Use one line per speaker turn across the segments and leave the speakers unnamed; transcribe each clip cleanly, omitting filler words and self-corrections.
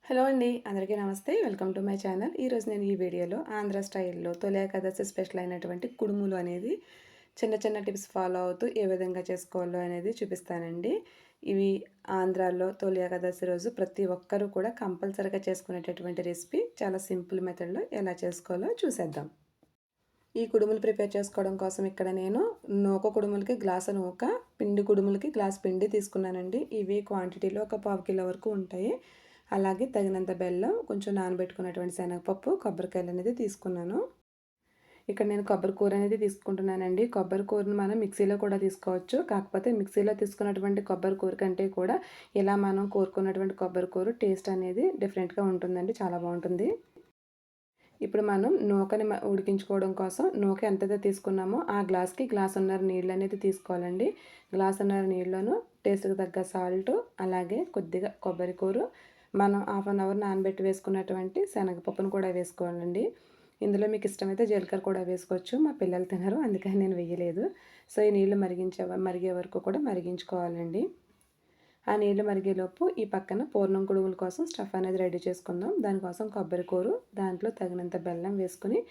Hello అండి. అందరికీ నమస్తే. Welcome to my channel. ఈరోజు నేను ఈ వీడియోలో ఆంధ్ర స్టైల్‌లో తొలి ఏకాదశి స్పెషల్ అయినటువంటి కుడుములు అనేది చిన్న చిన్న టిప్స్ ఫాలో అవుతూ ఏ విధంగా చేసుకోవాలో అనేది చూపిస్తానండి. ఇవి ఆంధ్రాలో తొలి ఏకాదశి రోజు ప్రతి ఒక్కరూ కూడా కంపల్సరీగా చేసుకునేటటువంటి రెసిపీ. చాలా సింపుల్ మెథడ్‌లో ఎలా చేసుకోవాలో చూసేద్దాం. ఈ కుడుములు ప్రిపేర్ చేసుకోవడం కోసం ఇక్కడ నేను నూక కుడుములకి గ్లాసు నూక, పిండి కుడుములకి గ్లాస్ పిండి తీసుకున్నానండి. ఇవి క్వాంటిటీలో ఒక పావు కిలో వరకు ఉంటాయి. అలాగే తగినంత బెల్లం, కొంచెం నానబెట్టుకున్నటువంటి శనగపప్పు, కొబ్బరికాయలు అనేది తీసుకున్నాను. ఇక్కడ నేను కొబ్బరి కూర అనేది తీసుకుంటున్నానండి. కొబ్బరి కూరను మనం మిక్సీలో కూడా తీసుకోవచ్చు. కాకపోతే మిక్సీలో తీసుకున్నటువంటి కొబ్బరి కూర కంటే కూడా ఇలా మనం కోరుకున్నటువంటి కొబ్బరి కూర టేస్ట్ అనేది డిఫరెంట్‌గా ఉంటుందండి. చాలా బాగుంటుంది. ఇప్పుడు మనం నూకని ఉడికించుకోవడం కోసం నూక ఎంతైతే తీసుకున్నామో ఆ గ్లాస్‌కి గ్లాసున్నర నీళ్ళు అనేది తీసుకోవాలండి. గ్లాసున్నర నీళ్ళలోను టేస్ట్‌కి తగ్గ సాల్టు, అలాగే కొద్దిగా కొబ్బరి కూర, మనం హాఫ్ అన్ అవర్ నానబెట్టి వేసుకున్నటువంటి శనగపప్పును కూడా వేసుకోవాలండి. ఇందులో మీకు ఇష్టమైతే జీలకర్ర కూడా వేసుకోవచ్చు. మా పిల్లలు తినరు, అందుకని నేను వేయలేదు. సో, ఈ నీళ్ళు మరిగే వరకు కూడా మరిగించుకోవాలండి. ఆ నీళ్ళు మరిగేలోపు ఈ పక్కన పూర్ణం కుడుముల కోసం స్టఫ్ అనేది రెడీ చేసుకుందాం. దానికోసం కొబ్బరి కూర, దాంట్లో తగినంత బెల్లం వేసుకుని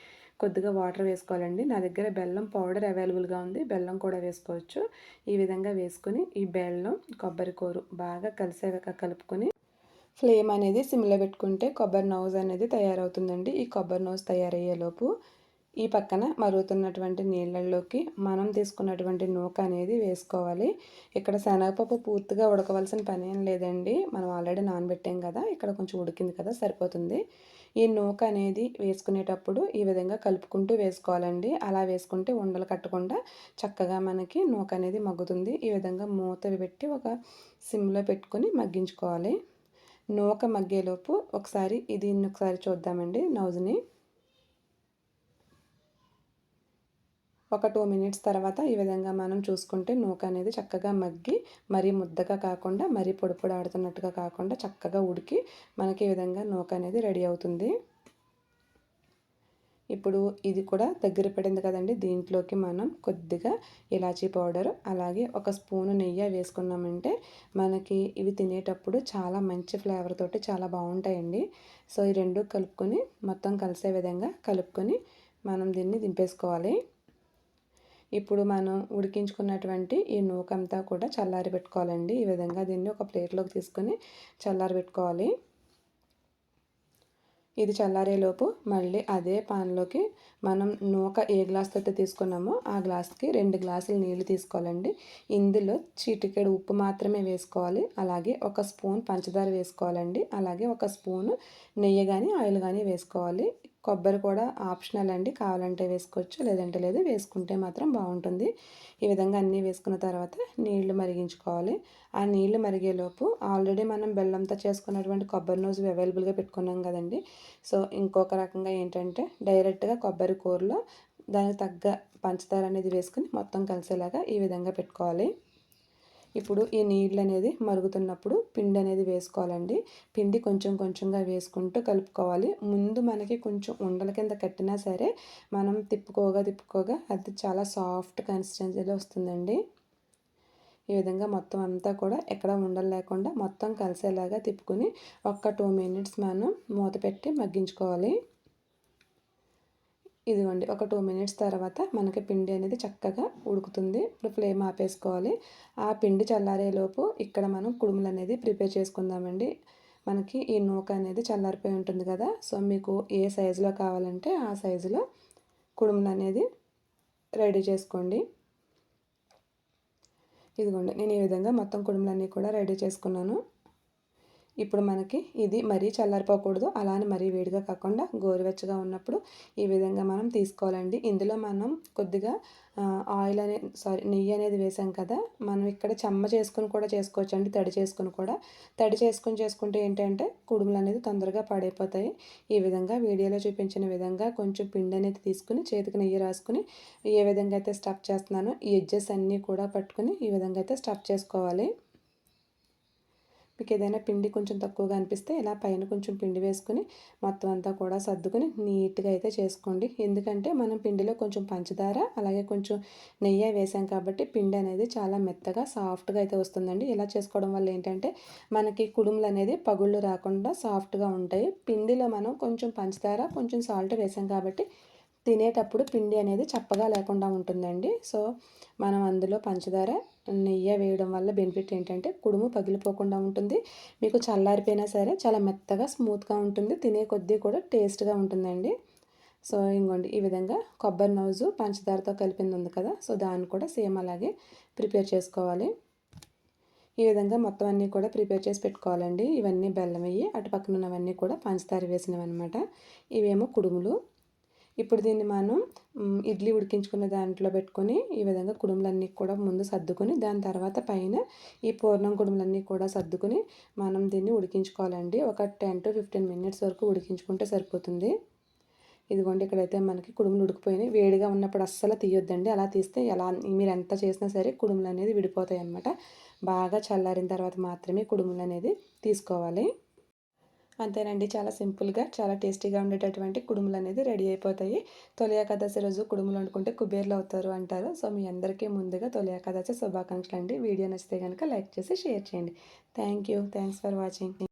కొద్దిగా వాటర్ వేసుకోవాలండి. నా దగ్గర బెల్లం పౌడర్ అవైలబుల్గా ఉంది, బెల్లం కూడా వేసుకోవచ్చు. ఈ విధంగా వేసుకుని ఈ బెల్లం కొబ్బరి కూర బాగా కలిసేలాగా కలుపుకొని ఫ్లేమ్ అనేది సిమ్లో పెట్టుకుంటే కొబ్బరి నౌజ్ అనేది తయారవుతుందండి. ఈ కొబ్బరి నౌజ్ తయారయ్యేలోపు ఈ పక్కన మరుగుతున్నటువంటి నీళ్ళల్లోకి మనం తీసుకున్నటువంటి నూక అనేది వేసుకోవాలి. ఇక్కడ శనగపప్పు పూర్తిగా ఉడకవలసిన పని ఏం లేదండి. మనం ఆల్రెడీ నానబెట్టాం కదా, ఇక్కడ కొంచెం ఉడికింది కదా, సరిపోతుంది. ఈ నూక అనేది వేసుకునేటప్పుడు ఈ విధంగా కలుపుకుంటూ వేసుకోవాలండి. అలా వేసుకుంటే ఉండలు కట్టకుండా చక్కగా మనకి నూక అనేది మగ్గుతుంది. ఈ విధంగా మూత పెట్టి ఒక సిమ్లో పెట్టుకొని మగ్గించుకోవాలి. నూక మగ్గేలోపు దీన్ని ఒకసారి చూద్దామండి నౌజ్ని. ఒక 2 మినిట్స్ తర్వాత ఈ విధంగా మనం చూసుకుంటే నూక అనేది చక్కగా మగ్గి, మరీ ముద్దగా కాకుండా, మరీ పొడి పొడి ఆడుతున్నట్టుగా కాకుండా చక్కగా ఉడికి మనకి ఈ విధంగా నూక అనేది రెడీ అవుతుంది. ఇప్పుడు ఇది కూడా దగ్గర పడింది కదండి, దీంట్లోకి మనం కొద్దిగా ఇలాచీ పౌడర్, అలాగే ఒక స్పూను నెయ్యి వేసుకున్నామంటే మనకి ఇవి తినేటప్పుడు చాలా మంచి ఫ్లేవర్ తోటి చాలా బాగుంటాయండి. సో, ఈ రెండు కలుపుకొని మొత్తం కలిసే విధంగా కలుపుకొని మనం దీన్ని దింపేసుకోవాలి. ఇప్పుడు మనం ఉడికించుకున్నటువంటి ఈ నూకంతా కూడా చల్లారి పెట్టుకోవాలండి. ఈ విధంగా దీన్ని ఒక ప్లేట్లోకి తీసుకొని చల్లారి పెట్టుకోవాలి. ఇది చల్లారేలోపు మళ్ళీ అదే పాన్లోకి మనం నూక ఏ గ్లాస్తో అయితే తీసుకున్నామో ఆ గ్లాస్కి 2 గ్లాసులు నీళ్లు తీసుకోవాలండి. ఇందులో చిటికెడు ఉప్పు మాత్రమే వేసుకోవాలి. అలాగే ఒక స్పూన్ పంచదార వేసుకోవాలండి. అలాగే ఒక స్పూను నెయ్యి కానీ ఆయిల్ కానీ వేసుకోవాలి. కొబ్బరి కూడా ఆప్షనల్ అండి, కావాలంటే వేసుకోవచ్చు, లేదంటే లేదు. వేసుకుంటే మాత్రం బాగుంటుంది. ఈ విధంగా అన్నీ వేసుకున్న తర్వాత నీళ్లు మరిగించుకోవాలి. ఆ నీళ్లు మరిగేలోపు ఆల్రెడీ మనం బెల్లంతో చేసుకున్నటువంటి కొబ్బరి నూజు అవైలబుల్గా పెట్టుకున్నాం కదండి. సో, ఇంకొక రకంగా ఏంటంటే డైరెక్ట్గా కొబ్బరి కూరలో దానికి తగ్గ పంచదార అనేది వేసుకుని మొత్తం కలిసేలాగా ఈ విధంగా పెట్టుకోవాలి. ఇప్పుడు ఈ నీళ్ళు అనేది మరుగుతున్నప్పుడు పిండి అనేది వేసుకోవాలండి. పిండి కొంచెం కొంచెంగా వేసుకుంటూ కలుపుకోవాలి. ముందు మనకి కొంచెం ఉండల కింద కట్టినా సరే మనం తిప్పుకోగా అది చాలా సాఫ్ట్ కన్సిస్టెన్సీలో వస్తుందండి. ఈ విధంగా మొత్తం అంతా కూడా ఎక్కడ ఉండలు లేకుండా మొత్తం కలిసేలాగా తిప్పుకొని ఒక 2 మినిట్స్ మనం మూత పెట్టి మగ్గించుకోవాలి. ఇదిగోండి, ఒక 2 మినిట్స్ తర్వాత మనకి పిండి అనేది చక్కగా ఉడుకుతుంది. ఇప్పుడు ఫ్లేమ్ ఆపేసుకోవాలి. ఆ పిండి చల్లారేలోపు ఇక్కడ మనం కుడుములు అనేది ప్రిపేర్ చేసుకుందామండి. మనకి ఈ నూక అనేది చల్లారిపోయి ఉంటుంది కదా, సో మీకు ఏ సైజులో కావాలంటే ఆ సైజులో కుడుములు అనేది రెడీ చేసుకోండి. ఇదిగోండి, నేను ఈ విధంగా మొత్తం కుడుములన్నీ కూడా రెడీ చేసుకున్నాను. ఇప్పుడు మనకి ఇది మరీ చల్లారిపోకూడదు, అలానే మరీ వేడిగా కాకుండా గోరువెచ్చగా ఉన్నప్పుడు ఈ విధంగా మనం తీసుకోవాలండి. ఇందులో మనం కొద్దిగా నెయ్యి అనేది వేసాం కదా, మనం ఇక్కడ చెమ్మ చేసుకుని కూడా చేసుకోవచ్చండి, తడి చేసుకుని చేసుకుంటే ఏంటంటే కుడుములు అనేది తొందరగా పాడైపోతాయి. ఈ విధంగా వీడియోలో చూపించిన విధంగా కొంచెం పిండి అనేది తీసుకుని చేతికి నెయ్యి రాసుకుని ఏ విధంగా అయితే స్టఫ్ చేస్తున్నానో ఈ ఎడ్జెస్ అన్నీ కూడా పట్టుకుని ఈ విధంగా అయితే స్టఫ్ చేసుకోవాలి. మీకు ఏదైనా పిండి కొంచెం తక్కువగా అనిపిస్తే ఇలా పైన కొంచెం పిండి వేసుకుని మొత్తం అంతా కూడా సర్దుకుని నీట్గా అయితే చేసుకోండి. ఎందుకంటే మనం పిండిలో కొంచెం పంచదార అలాగే కొంచెం నెయ్యి వేసాం కాబట్టి పిండి అనేది చాలా మెత్తగా సాఫ్ట్గా అయితే వస్తుందండి. ఇలా చేసుకోవడం వల్ల ఏంటంటే మనకి కుడుములు అనేది పగుళ్ళు రాకుండా సాఫ్ట్గా ఉంటాయి. పిండిలో మనం కొంచెం పంచదార కొంచెం సాల్ట్ వేసాం కాబట్టి తినేటప్పుడు పిండి అనేది చప్పగా లేకుండా ఉంటుందండి. సో మనం అందులో పంచదార నెయ్యి వేయడం వల్ల బెనిఫిట్ ఏంటంటే కుడుము పగిలిపోకుండా ఉంటుంది. మీకు చల్లారిపోయినా సరే చాలా మెత్తగా స్మూత్గా ఉంటుంది. తినే కొద్దీ కూడా టేస్ట్గా ఉంటుందండి. సో ఇంకోండి ఈ విధంగా కొబ్బరి నౌజు పంచదారతో కలిపింది ఉంది కదా, సో దాన్ని కూడా సేమ్ అలాగే ప్రిపేర్ చేసుకోవాలి. ఈ విధంగా మొత్తం అన్నీ కూడా ప్రిపేర్ చేసి పెట్టుకోవాలండి. ఇవన్నీ బెల్లం వేయి, అటు పక్కన ఉన్నవన్నీ కూడా పంచదార వేసినవి అనమాట. ఇవేమో కుడుములు. ఇప్పుడు దీన్ని మనం ఇడ్లీ ఉడికించుకున్న దాంట్లో పెట్టుకొని ఈ విధంగా కుడుములన్నీ కూడా ముందు సర్దుకొని దాని తర్వాత పైన ఈ పూర్ణం కుడుములన్నీ కూడా సర్దుకొని మనం దీన్ని ఉడికించుకోవాలండి. ఒక 10 to 15 మినిట్స్ వరకు ఉడికించుకుంటే సరిపోతుంది. ఇదిగోండి ఇక్కడైతే మనకి కుడుములు ఉడికిపోయినాయి. వేడిగా ఉన్నప్పుడు అస్సలు తీయొద్దండి. అలా తీస్తే ఎలా మీరు ఎంత చేసినా సరే కుడుములు అనేది విడిపోతాయి అన్నమాట. బాగా చల్లారిన తర్వాత మాత్రమే కుడుములు అనేది తీసుకోవాలి. అంతేనండి, చాలా సింపుల్గా చాలా టేస్టీగా ఉండేటటువంటి కుడుములు అనేది రెడీ అయిపోతాయి. తొలి ఏకాదశి రోజు కుడుములు వండుకుంటే కుబేర్లు అవుతారు అంటారు. సో మీ అందరికీ ముందుగా తొలి ఏకాదశి శుభాకాంక్షలు అండి. వీడియో నచ్చితే కనుక లైక్ చేసి షేర్ చేయండి. Thanks for watching.